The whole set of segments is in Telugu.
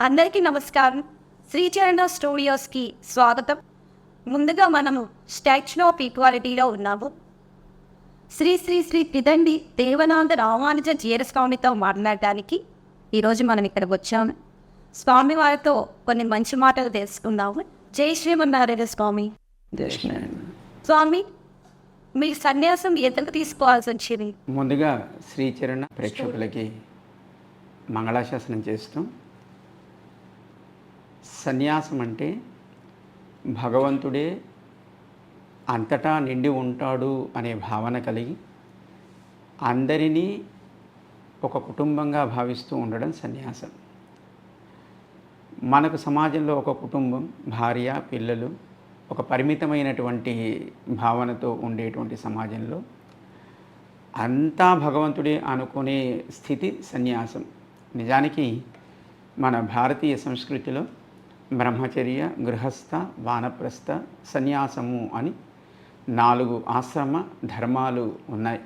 అందరికీ నమస్కారం. శ్రీచరణ స్టూడియోస్కి స్వాగతం. ముందుగా మనము స్టాచ్యూ ఆఫ్ ఈక్వాలిటీలో ఉన్నాము. శ్రీ శ్రీ శ్రీ పిదండి దేవనాథ రామానుజ జీరస్వామితో మాట్లాడడానికి ఈరోజు మనం ఇక్కడికి వచ్చాము. స్వామి వారితో కొన్ని మంచి మాటలు తెలుసుకుందాము. జై శ్రీమన్నారాయణ స్వామి. స్వామి, మీరు సన్యాసం ఎందుకు తీసుకోవాల్సి వచ్చింది? ముందుగా శ్రీచరణ ప్రేక్షకులకి మంగళాశాసనం చేస్తూ, సన్యాసం అంటే భగవంతుడే అంతటా నిండి ఉంటాడు అనే భావన కలిగి అందరినీ ఒక కుటుంబంగా భావిస్తూ ఉండడం సన్యాసం. మనకు సమాజంలో ఒక కుటుంబం, భార్య, పిల్లలు, ఒక పరిమితమైనటువంటి భావనతో ఉండేటువంటి సమాజంలో అంతా భగవంతుడే అనుకునే స్థితి సన్యాసం. నిజానికి మన భారతీయ సంస్కృతిలో బ్రహ్మచర్య, గృహస్థ, వానప్రస్థ, సన్యాసము అని 4 ఆశ్రమ ధర్మాలు ఉన్నాయి.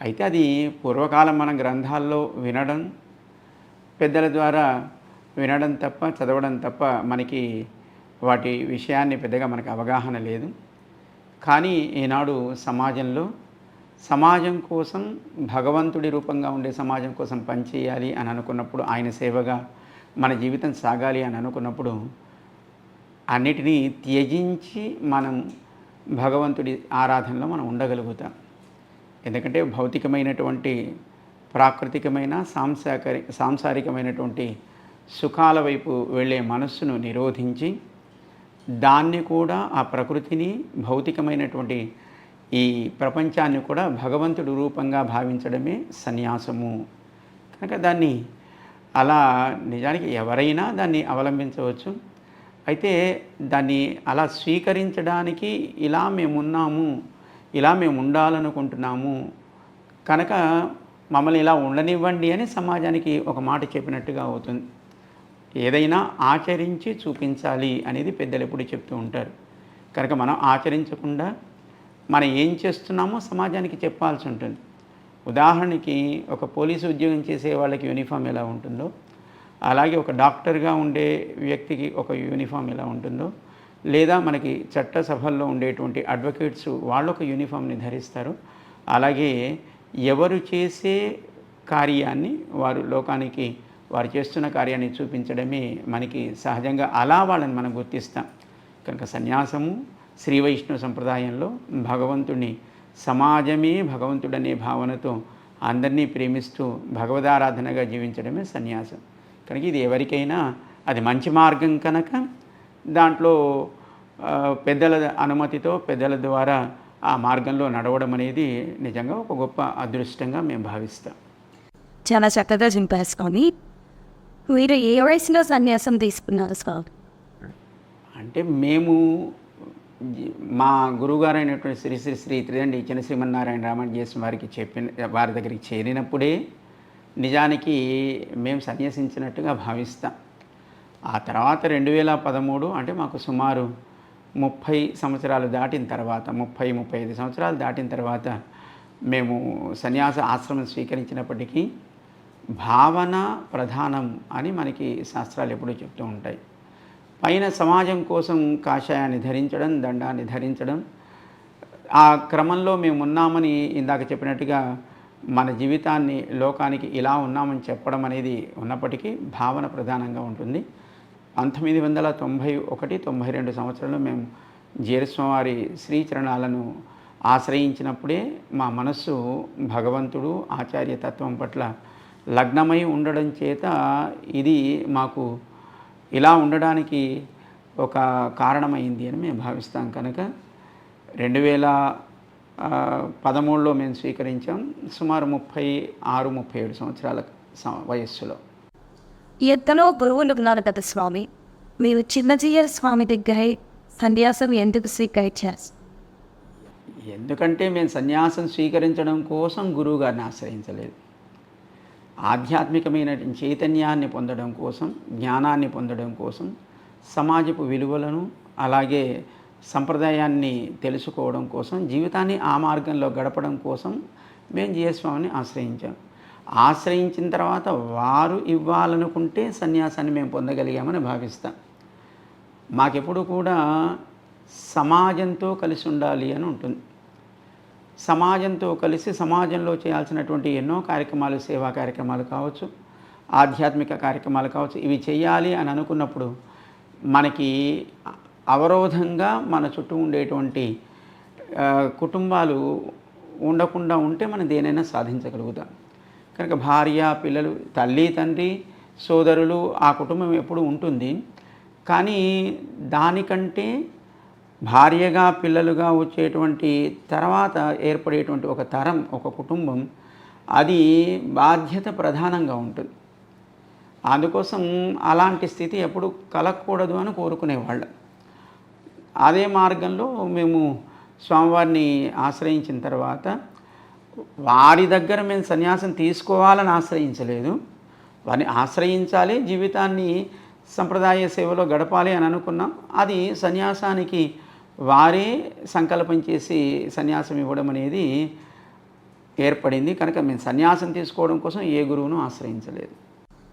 అయితే అది పూర్వకాలం మన గ్రంథాల్లో వినడం, పెద్దల ద్వారా వినడం తప్ప, చదవడం తప్ప మనకి వాటి విషయాన్ని పెద్దగా మనకు అవగాహన లేదు. కానీ ఈనాడు సమాజం కోసం, భగవంతుడి రూపంగా ఉండే సమాజం కోసం పనిచేయాలి అని అనుకున్నప్పుడు, ఆయన సేవగా మన జీవితం సాగాలి అని అనుకున్నప్పుడు అన్నిటినీ త్యజించి మనం భగవంతుడి ఆరాధనలో మనం ఉండగలుగుతాం. ఎందుకంటే భౌతికమైనటువంటి, ప్రాకృతికమైన, సాంసారికమైనటువంటి సుఖాల వైపు వెళ్ళే మనస్సును నిరోధించి, దాన్ని కూడా, ఆ ప్రకృతిని, భౌతికమైనటువంటి ఈ ప్రపంచాన్ని కూడా భగవంతుడి రూపంగా భావించడమే సన్యాసము. కనుక దాన్ని అలా నిజానికి ఎవరైనా దాన్ని అవలంబించవచ్చు. అయితే దాన్ని అలా స్వీకరించడానికి ఇలా మేమున్నాము, ఇలా మేము ఉండాలనుకుంటున్నాము, కనుక మమ్మల్ని ఇలా ఉండనివ్వండి అని సమాజానికి ఒక మాట చెప్పినట్టుగా అవుతుంది. ఏదైనా ఆచరించి చూపించాలి అనేది పెద్దలు ఎప్పుడు చెప్తూ ఉంటారు. కనుక మనం ఆచరించకుండా మనం ఏం చేస్తున్నామో సమాజానికి చెప్పాల్సి ఉంటుంది. ఉదాహరణకి ఒక పోలీసు ఉద్యోగం చేసే వాళ్ళకి యూనిఫామ్ ఎలా ఉంటుందో, అలాగే ఒక డాక్టర్గా ఉండే వ్యక్తికి ఒక యూనిఫామ్ ఎలా ఉంటుందో, లేదా మనకి చట్టసభల్లో ఉండేటువంటి అడ్వకేట్స్ వాళ్ళు ఒక యూనిఫామ్ని ధరిస్తారు. అలాగే ఎవరు చేసే కార్యాన్ని వారు లోకానికి, వారు చేస్తున్న కార్యాన్ని చూపించడమే మనకి సహజంగా, అలా వాళ్ళని మనం గుర్తిస్తాం. కనుక సన్యాసము శ్రీ వైష్ణవ సంప్రదాయంలో భగవంతుడిని, సమాజమే భగవంతుడనే భావనతో అందరినీ ప్రేమిస్తూ భగవదారాధనగా జీవించడమే సన్యాసం. కనుక ఇది ఎవరికైనా అది మంచి మార్గం కనుక దాంట్లో పెద్దల అనుమతితో, పెద్దల ద్వారా ఆ మార్గంలో నడవడం అనేది నిజంగా ఒక గొప్ప అదృష్టంగా మేము భావిస్తాం. చాలా చక్కగా చింపేసుకొని, మీరు ఏ వయసులో సన్యాసం తీసుకున్నారు సార్? అంటే మేము మా గురువుగారు అయినటువంటి శ్రీ శ్రీ శ్రీ త్రిదండి చిన్న శ్రీమన్నారాయణ రామానుజేశ్వరం వారికి వారి దగ్గరికి చేరినప్పుడే నిజానికి మేము సన్యసించినట్టుగా భావిస్తాం. ఆ తర్వాత 2013 అంటే మాకు సుమారు 30 సంవత్సరాలు దాటిన తర్వాత, 30-35 సంవత్సరాలు దాటిన తర్వాత మేము సన్యాస ఆశ్రమం స్వీకరించినప్పటికీ భావన ప్రధానం అని మనకి శాస్త్రాలు ఎప్పుడూ చెప్తూ ఉంటాయి. పైన సమాజం కోసం కాషాయాన్ని ధరించడం, దండాన్ని ధరించడం, ఆ క్రమంలో మేము ఉన్నామని ఇందాక చెప్పినట్టుగా మన జీవితాన్ని లోకానికి ఇలా ఉన్నామని చెప్పడం అనేది ఉన్నప్పటికీ భావన ప్రధానంగా ఉంటుంది. 1991-92 సంవత్సరంలో మేము జీరస్వామి శ్రీచరణాలను ఆశ్రయించినప్పుడే మా మనస్సు భగవంతుడు, ఆచార్యతత్వం పట్ల లగ్నమై ఉండడం చేత ఇది మాకు ఇలా ఉండడానికి ఒక కారణమైంది అని మేము భావిస్తాం. కనుక 2013లో మేము స్వీకరించాం. సుమారు 36-37 సంవత్సరాల వయస్సులో. ఎంతలో గురువులు ఉన్నారు కదా స్వామి, మీరు చిన్నజీయ స్వామి దగ్గర సన్యాసం ఎందుకు స్వీకరించారు? ఎందుకంటే మేము సన్యాసం స్వీకరించడం కోసం గురువు గారిని ఆశ్రయించలేదు. ఆధ్యాత్మికమైన చైతన్యాన్ని పొందడం కోసం, జ్ఞానాన్ని పొందడం కోసం, సమాజపు విలువలను, అలాగే సంప్రదాయాన్ని తెలుసుకోవడం కోసం, జీవితాన్ని ఆ మార్గంలో గడపడం కోసం మేము జీయస్వామిని ఆశ్రయించాం. ఆశ్రయించిన తర్వాత వారు ఇవ్వాలనుకుంటే సన్యాసాన్ని మేము పొందగలిగామని భావిస్తాం. మాకెప్పుడు కూడా సమాజంతో కలిసి ఉండాలి అని ఉంటుంది. సమాజంతో కలిసి సమాజంలో చేయాల్సినటువంటి ఎన్నో కార్యక్రమాలు, సేవా కార్యక్రమాలు కావచ్చు, ఆధ్యాత్మిక కార్యక్రమాలు కావచ్చు, ఇవి చేయాలి అని అనుకున్నప్పుడు మనకి అవరోధంగా మన చుట్టూ ఉండేటువంటి కుటుంబాలు ఉండకుండా ఉంటే మనం దేనైనా సాధించగలుగుతాం. కనుక భార్య, పిల్లలు, తల్లి, తండ్రి, సోదరులు, ఆ కుటుంబం ఎప్పుడు ఉంటుంది. కానీ దానికంటే భార్యగా, పిల్లలుగా వచ్చేటువంటి తర్వాత ఏర్పడేటువంటి ఒక తరం, ఒక కుటుంబం, అది బాధ్యత ప్రధానంగా ఉంటుంది. అందుకోసం అలాంటి స్థితి ఎప్పుడు కలగకూడదు అని కోరుకునేవాళ్ళం. అదే మార్గంలో మేము స్వామివారిని ఆశ్రయించిన తర్వాత వారి దగ్గర మేము సన్యాసం తీసుకోవాలని ఆశ్రయించలేదు. వారిని ఆశ్రయించాలి, జీవితాన్ని సంప్రదాయ సేవలో గడపాలి అని అనుకున్నాం. అది సన్యాసానికి వారే సంకల్పం చేసి సన్యాసం ఇవ్వడం అనేది ఏర్పడింది. కనుక మేము సన్యాసం తీసుకోవడం కోసం ఏ గురువును ఆశ్రయించలేదు.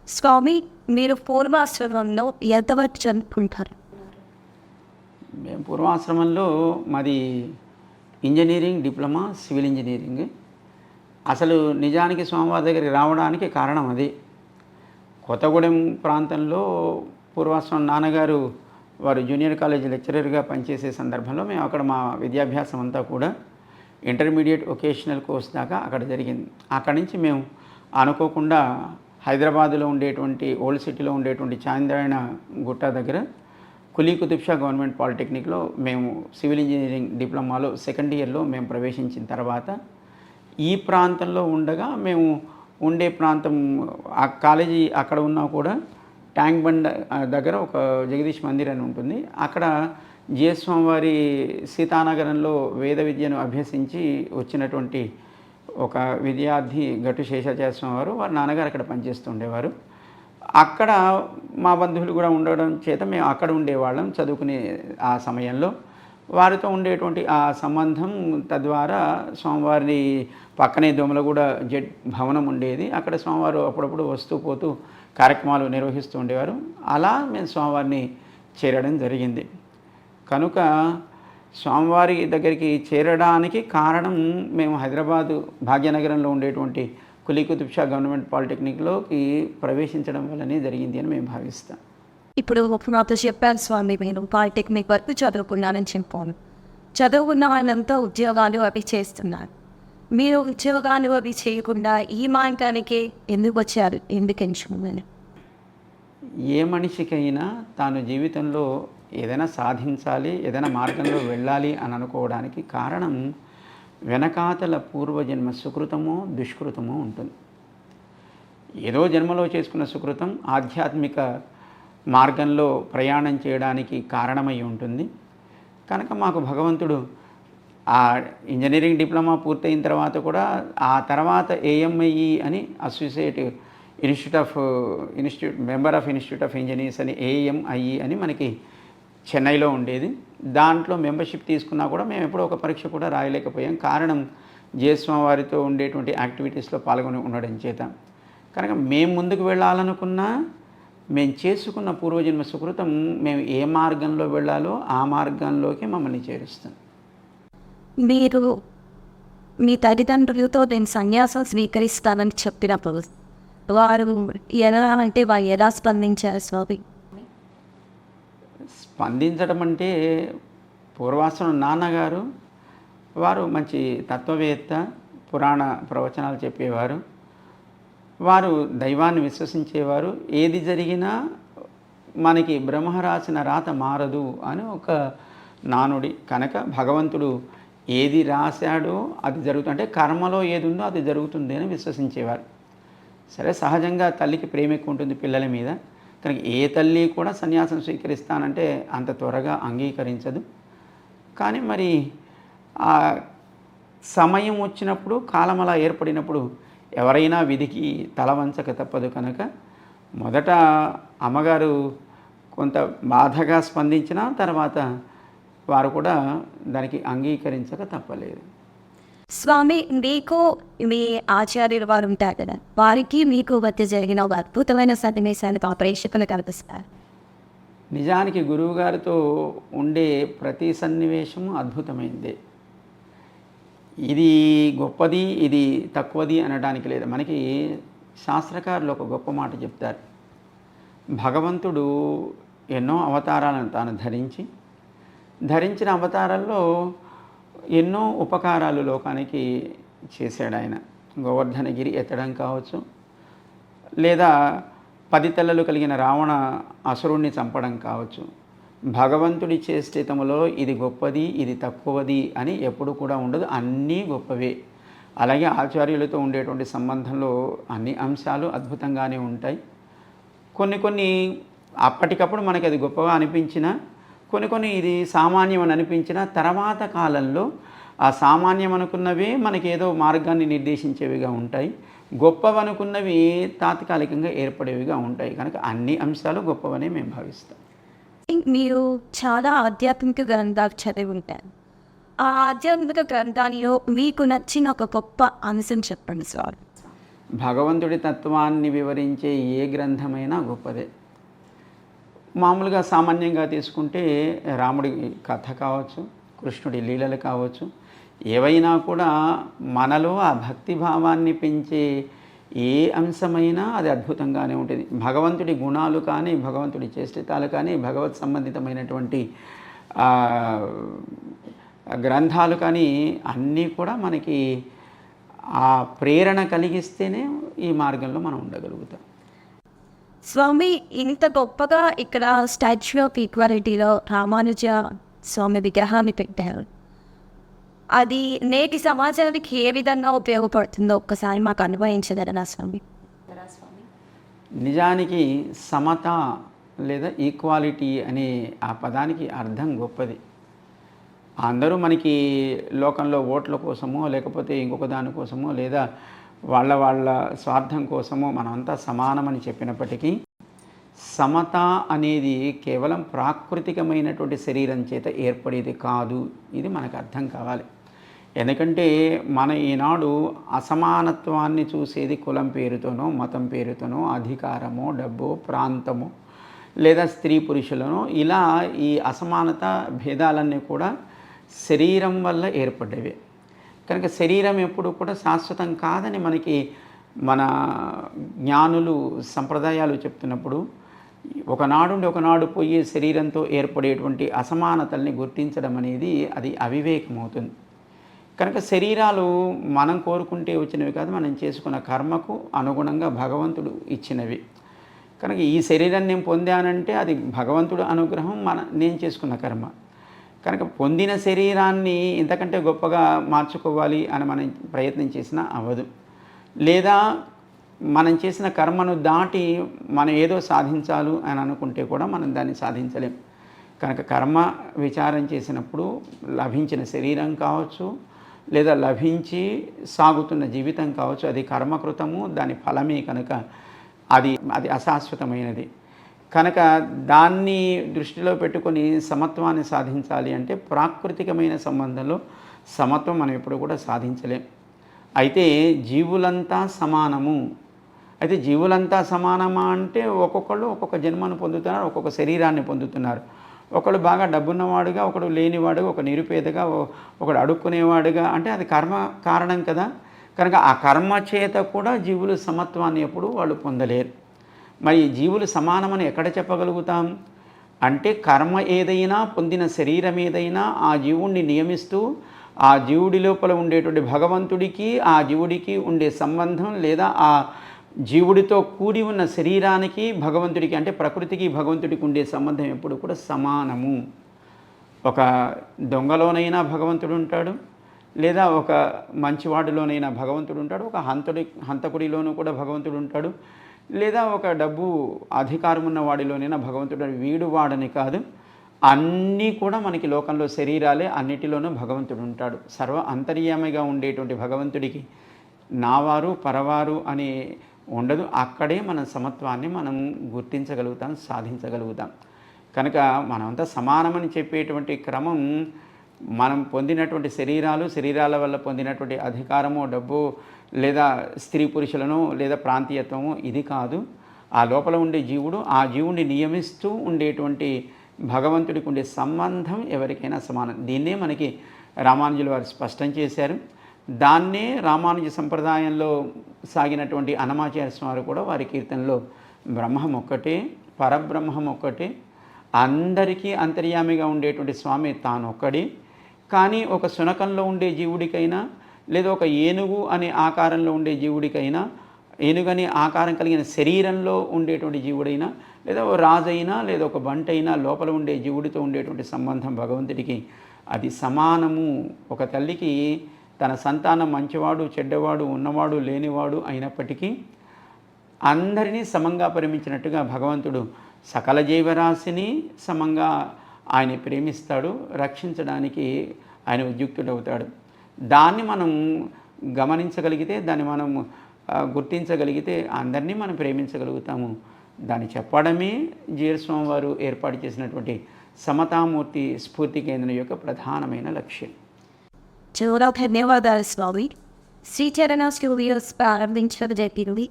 స్వామి, మీరు పూర్వాశ్రమంలో ఎంతవరకు చదువుకుంటారు? మేము పూర్వాశ్రమంలో మాది ఇంజనీరింగ్ డిప్లొమా, సివిల్ ఇంజనీరింగ్. అసలు నిజానికి స్వామివారి దగ్గరికి రావడానికి కారణం అదే. కొత్తగూడెం ప్రాంతంలో పూర్వాశ్రమం నాన్నగారు వారు జూనియర్ కాలేజ్ లెక్చరర్గా పనిచేసే సందర్భంలో మేము అక్కడ మా విద్యాభ్యాసం అంతా కూడా ఇంటర్మీడియట్ వొకేషనల్ కోర్స్ దాకా అక్కడ జరిగింది. అక్కడి నుంచి మేము అనుకోకుండా హైదరాబాదులో ఉండేటువంటి ఓల్డ్ సిటీలో ఉండేటువంటి చాంద్రాయణ గుట్ట దగ్గర కులీ కుతుబ్ షా గవర్నమెంట్ పాలిటెక్నిక్లో మేము సివిల్ ఇంజనీరింగ్ డిప్లొమాలో సెకండ్ ఇయర్లో మేము ప్రవేశించిన తర్వాత ఈ ప్రాంతంలో ఉండగా మేము ఉండే ప్రాంతం ఆ కాలేజీ అక్కడ ఉన్నా కూడా ట్యాంక్ బండ్ దగ్గర ఒక జగదీష్ మందిర్ అని ఉంటుంది. అక్కడ జిఎస్ స్వామివారి సీతానగరంలో వేద విద్యను అభ్యసించి వచ్చినటువంటి ఒక విద్యార్థి గట్టు శేషాచార్య స్వామి వారి నాన్నగారు అక్కడ పనిచేస్తుండేవారు. అక్కడ మా బంధువులు కూడా ఉండడం చేత మేము అక్కడ ఉండేవాళ్ళం చదువుకునే ఆ సమయంలో. వారితో ఉండేటువంటి ఆ సంబంధం తద్వారా స్వామివారిని పక్కనే దోమలగూడ జెడ్ భవనం ఉండేది. అక్కడ స్వామివారు అప్పుడప్పుడు వస్తూ పోతూ కార్యక్రమాలు నిర్వహిస్తూ ఉండేవారు. అలా మేము స్వామివారిని చేరడం జరిగింది. కనుక స్వామివారి దగ్గరికి చేరడానికి కారణం మేము హైదరాబాదు భాగ్యనగరంలో ఉండేటువంటి కులీ కుతుబ్ షా గవర్నమెంట్ పాలిటెక్నిక్లోకి ప్రవేశించడం వల్లనే జరిగింది అని మేము భావిస్తాం. ఇప్పుడు నాతో చెప్పారు స్వామి, నేను పాలిటెక్నిక్ వరకు చదువుకున్నానని చెప్పాను. చదువుకున్న వాళ్ళంతా ఉద్యోగాలు అవి చేస్తున్నారు. మీరు ఉద్యోగాలు అవి చేయకుండా ఈ మార్గానికి ఎందుకు వచ్చారు? ఎందుకు ఎంచుకున్నాను? ఏ మనిషికైనా తాను జీవితంలో ఏదైనా సాధించాలి, ఏదైనా మార్గంలో వెళ్ళాలి అని అనుకోవడానికి కారణం వెనకాతల పూర్వజన్మ సుకృతమో దుష్కృతమో ఉంటుంది. ఏదో జన్మలో చేసుకున్న సుకృతం ఆధ్యాత్మిక మార్గంలో ప్రయాణం చేయడానికి కారణమై ఉంటుంది. కనుక మాకు భగవంతుడు ఆ ఇంజనీరింగ్ డిప్లొమా పూర్తయిన తర్వాత కూడా ఆ తర్వాత ఏఎంఐఈ అని associate institute member of institute of engineers అని ఏఎంఐఈ అని మనకి చెన్నైలో ఉండేది. దాంట్లో మెంబర్షిప్ తీసుకున్నా కూడా మేము ఎప్పుడో ఒక పరీక్ష కూడా రాయలేకపోయాం. కారణం జయస్వామి వారితో ఉండేటువంటి యాక్టివిటీస్లో పాల్గొని ఉండడం చేత. కనుక మేము ముందుకు వెళ్ళాలనుకున్నా మేము చేసుకున్న పూర్వజన్మ సుకృతం మేము ఏ మార్గంలో వెళ్ళాలో ఆ మార్గంలోకి మమ్మల్ని చేరుస్తాం. మీరు మీ తల్లిదండ్రులతో నేను సన్యాసం స్వీకరిస్తానని చెప్పినప్పుడు వారు వారు ఎలా స్పందించారు స్వామి? స్పందించడం అంటే పూర్వాశ్రమం నాన్నగారు వారు మంచి తత్వవేత్త, పురాణ ప్రవచనాలు చెప్పేవారు. వారు దైవాన్ని విశ్వసించేవారు. ఏది జరిగినా మనకి బ్రహ్మ రాసిన రాత మారదు అని ఒక నానుడి. కనుక భగవంతుడు ఏది రాశాడో అది జరుగుతుంది, అంటే కర్మలో ఏది ఉందో అది జరుగుతుంది అని విశ్వసించేవారు. సరే, సహజంగా తల్లికి ప్రేమ ఎక్కువ ఉంటుంది పిల్లల మీద. కనుక ఏ తల్లి కూడా సన్యాసం స్వీకరిస్తానంటే అంత త్వరగా అంగీకరించదు. కానీ మరి ఆ సమయం వచ్చినప్పుడు, కాలం అలా ఏర్పడినప్పుడు ఎవరైనా విధికి తల వంచక తప్పదు. కనుక మొదట అమ్మగారు కొంత బాధగా స్పందించిన తర్వాత వారు కూడా దానికి అంగీకరించక తప్పలేదు. స్వామి, మీకు మీ ఆచార్యులు వారు ఉంటారు కదా, వారికి మీకు మధ్య జరిగిన ఒక అద్భుతమైన సన్నివేశాన్ని మా ప్రేక్షకులు కనిపిస్తారు. నిజానికి గురువుగారితో ఉండే ప్రతి సన్నివేశము అద్భుతమైందే. ఇది గొప్పది, ఇది తక్కువది అనడానికి లేదు. మనకి శాస్త్రకారులు ఒక గొప్ప మాట చెప్తారు. భగవంతుడు ఎన్నో అవతారాలను తాను ధరించిన అవతారాల్లో ఎన్నో ఉపకారాలు లోకానికి చేశాడు ఆయన. గోవర్ధనగిరి ఎత్తడం కావచ్చు, లేదా 10 తలలు కలిగిన రావణ అసురుణ్ణి చంపడం కావచ్చు. భగవంతుడి చేష్టతములో ఇది గొప్పది, ఇది తక్కువది అని ఎప్పుడు కూడా ఉండదు, అన్నీ గొప్పవే. అలాగే ఆచార్యులతో ఉండేటువంటి సంబంధంలో అన్ని అంశాలు అద్భుతంగానే ఉంటాయి. కొన్ని అప్పటికప్పుడు మనకి అది గొప్పగా అనిపించినా, కొన్ని ఇది సామాన్యం అని అనిపించిన తర్వాత కాలంలో ఆ సామాన్యం అనుకున్నవే మనకి ఏదో మార్గాన్ని నిర్దేశించేవిగా ఉంటాయి, గొప్పవనుకున్నవి తాత్కాలికంగా ఏర్పడేవిగా ఉంటాయి. కనుక అన్ని అంశాలు గొప్పవనే మేము భావిస్తాం. మీరు చాలా ఆధ్యాత్మిక గ్రంథాలు చదివి ఉంటారు. ఆ ఆధ్యాత్మిక గ్రంథాల్లో మీకు నచ్చిన ఒక గొప్ప అంశం చెప్పండి సార్. భగవంతుడి తత్వాన్ని వివరించే ఏ గ్రంథమైనా గొప్పదే. మామూలుగా సామాన్యంగా తీసుకుంటే రాముడి కథ కావచ్చు, కృష్ణుడి లీలలు కావచ్చు, ఏవైనా కూడా మనలో ఆ భక్తి భావాన్ని పెంచే ఏ అంశమైనా అది అద్భుతంగానే ఉంటుంది. భగవంతుడి గుణాలు కానీ, భగవంతుడి చేష్టితాలు కానీ, భగవత్ సంబంధితమైనటువంటి గ్రంథాలు కానీ అన్నీ కూడా మనకి ఆ ప్రేరణ కలిగిస్తేనే ఈ మార్గంలో మనం ఉండగలుగుతాం. స్వామి, ఇంత గొప్పగా ఇక్కడ స్టాచ్యూ ఆఫ్ ఈక్వాలిటీలో రామానుజ స్వామి విగ్రహాన్ని పెట్టారు. అది నేటి సమాజానికి ఏ విధంగా ఉపయోగపడుతుందో ఒక్కసారి మాకు అనుభవించగలరా స్వామి? నిజానికి సమత లేదా ఈక్వాలిటీ అనే ఆ పదానికి అర్థం గొప్పది. అందరూ మనకి లోకంలో ఓట్ల కోసమో, లేకపోతే ఇంకొక దానికోసమో, లేదా వాళ్ళ స్వార్థం కోసమో మనమంతా సమానమని చెప్పినప్పటికీ, సమత అనేది కేవలం ప్రాకృతికమైనటువంటి శరీరం చేత ఏర్పడేది కాదు. ఇది మనకు అర్థం కావాలి. ఎందుకంటే మన ఈనాడు అసమానత్వాన్ని చూసేది కులం పేరుతోనో, మతం పేరుతోనో, అధికారమో, డబ్బో, ప్రాంతమో, లేదా స్త్రీ పురుషులనో, ఇలా ఈ అసమానత భేదాలన్నీ కూడా శరీరం వల్ల ఏర్పడ్డవే. కనుక శరీరం ఎప్పుడు కూడా శాశ్వతం కాదని మనకి మన జ్ఞానులు సంప్రదాయాలు చెప్తున్నప్పుడు, ఒకనాడు పోయి శరీరంతో ఏర్పడేటువంటి అసమానతల్ని గుర్తించడం అనేది అది అవివేకమవుతుంది. కనుక శరీరాలు మనం కోరుకుంటే వచ్చినవి కాదు, మనం చేసుకున్న కర్మకు అనుగుణంగా భగవంతుడు ఇచ్చినవి. కనుక ఈ శరీరాన్ని నేను పొందానంటే అది భగవంతుడు అనుగ్రహం, నేను చేసుకున్న కర్మ. కనుక పొందిన శరీరాన్ని ఇంతకంటే గొప్పగా మార్చుకోవాలి అని మనం ప్రయత్నం చేసినా అవ్వదు. లేదా మనం చేసిన కర్మను దాటి మనం ఏదో సాధించాలి అని అనుకుంటే కూడా మనం దాన్ని సాధించలేం. కనుక కర్మ విచారం చేసినప్పుడు లభించిన శరీరం కావచ్చు, లేదా లభించి సాగుతున్న జీవితం కావచ్చు, అది కర్మకృతము, దాని ఫలమే. కనుక అది అశాశ్వతమైనది. కనుక దాన్ని దృష్టిలో పెట్టుకొని సమత్వాన్ని సాధించాలి అంటే ప్రాకృతికమైన సంబంధంలో సమత్వం మనం ఎప్పుడు కూడా సాధించలేం. అయితే జీవులంతా సమానము. అయితే జీవులంతా సమానమా అంటే ఒక్కొక్కళ్ళు ఒక్కొక్క జన్మను పొందుతున్నారు, ఒక్కొక్క శరీరాన్ని పొందుతున్నారు. ఒకడు బాగా డబ్బున్నవాడుగా, ఒకడు లేనివాడుగా, ఒక నిరుపేదగా, ఒకడు అడుక్కునేవాడుగా, అంటే అది కర్మ కారణం కదా. కనుక ఆ కర్మ చేత కూడా జీవులు సమత్వాన్ని ఎప్పుడు వాళ్ళు పొందలేరు. మరి జీవులు సమానమని ఎక్కడ చెప్పగలుగుతాం అంటే, కర్మ ఏదైనా, పొందిన శరీరం ఏదైనా ఆ జీవుణ్ణి నియమిస్తూ ఆ జీవుడి లోపల ఉండేటువంటి భగవంతుడికి ఆ జీవుడికి ఉండే సంబంధం, లేదా ఆ జీవుడితో కూడి ఉన్న శరీరానికి భగవంతుడికి, అంటే ప్రకృతికి భగవంతుడికి ఉండే సంబంధం ఎప్పుడు కూడా సమానము. ఒక దొంగలోనైనా భగవంతుడు ఉంటాడు, లేదా ఒక మంచివాడిలోనైనా భగవంతుడు ఉంటాడు, ఒక హంతకుడిలోనూ కూడా భగవంతుడు ఉంటాడు, లేదా ఒక డబ్బు అధికారం ఉన్న వాడిలోనైనా భగవంతుడు. వీడు వాడని కాదు, అన్నీ కూడా మనకి లోకంలో శరీరాలే, అన్నిటిలోనూ భగవంతుడు ఉంటాడు. సర్వ అంతర్యామిగా ఉండేటువంటి భగవంతుడికి నావారు పరవారు అని ఉండదు. అక్కడే మన సమత్వాన్ని మనం గుర్తించగలుగుతాం, సాధించగలుగుతాం. కనుక మనమంతా సమానమని చెప్పేటువంటి క్రమం మనం పొందినటువంటి శరీరాల వల్ల పొందినటువంటి అధికారము, డబ్బు, లేదా స్త్రీ పురుషులను, లేదా ప్రాంతీయత్వము ఇది కాదు. ఆ లోపల ఉండే జీవుడు, ఆ జీవుడిని నియమిస్తూ ఉండేటువంటి భగవంతుడికి ఉండే సంబంధం ఎవరికైనా సమానం. దీన్నే మనకి రామానుజుల వారు స్పష్టం చేశారు. దాన్నే రామానుజ సంప్రదాయంలో సాగినటువంటి అన్నమాచార్య స్వామి కూడా వారి కీర్తనలో బ్రహ్మం ఒక్కటే, పరబ్రహ్మం ఒక్కటే, అందరికీ అంతర్యామిగా ఉండేటువంటి స్వామి తానొక్కడే. కానీ ఒక శునకంలో ఉండే జీవుడికైనా, లేదా ఒక ఏనుగు అనే ఆకారంలో ఉండే జీవుడికైనా, ఏనుగని ఆకారం కలిగిన శరీరంలో ఉండేటువంటి జీవుడైనా, లేదా ఒక రాజైనా, లేదా ఒక బంటైనా, లోపల ఉండే జీవుడితో ఉండేటువంటి సంబంధం భగవంతుడికి అది సమానము. ఒక తల్లికి తన సంతానం మంచివాడు, చెడ్డవాడు, ఉన్నవాడు, లేనివాడు అయినప్పటికీ అందరినీ సమంగా పరిమించినట్టుగా భగవంతుడు సకల జీవరాశిని సమంగా ఆయన ప్రేమిస్తాడు, రక్షించడానికి ఆయన ఉద్యుక్తుడవుతాడు. దాన్ని మనం గమనించగలిగితే, దాన్ని మనం గుర్తించగలిగితే అందరినీ మనం ప్రేమించగలుగుతాము. దాన్ని చెప్పడమే జీరస్వామి వారు ఏర్పాటు చేసినటువంటి సమతామూర్తి స్ఫూర్తి కేంద్రం యొక్క ప్రధానమైన లక్ష్యం. చాలా ధన్యవాదాలు స్వామి. శ్రీచరణ స్టూడియోస్ ప్రారంభించడం జరిగింది.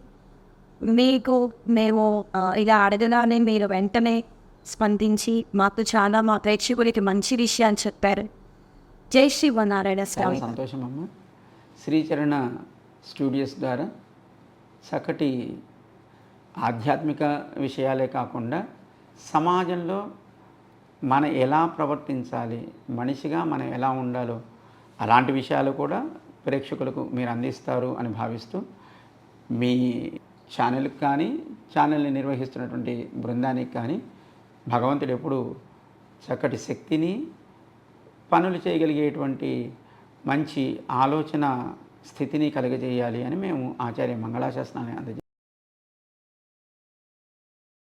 మీకు మేము ఇలా అడగగానే మీరు వెంటనే స్పందించి మా ప్రేక్షకులకి మంచి విషయాన్ని చెప్పారు. జై శ్రీమన్నారాయణ చాలా స్వామి. సంతోషం అమ్మ. శ్రీచరణ స్టూడియోస్ ద్వారా చక్కటి ఆధ్యాత్మిక విషయాలే కాకుండా సమాజంలో మనం ఎలా ప్రవర్తించాలి, మనిషిగా మనం ఎలా ఉండాలో అలాంటి విషయాలు కూడా ప్రేక్షకులకు మీరు అందిస్తారు అని భావిస్తూ, మీ ఛానల్కి కానీ, ఛానల్ని నిర్వహిస్తున్నటువంటి బృందానికి కానీ భగవంతుడు ఎప్పుడు చక్కటి శక్తిని, పనులు చేయగలిగేటువంటి మంచి ఆలోచన స్థితిని కలుగజేయాలి అని మేము ఆచార్య మంగళాశాసనాన్ని అందజేస్తాం.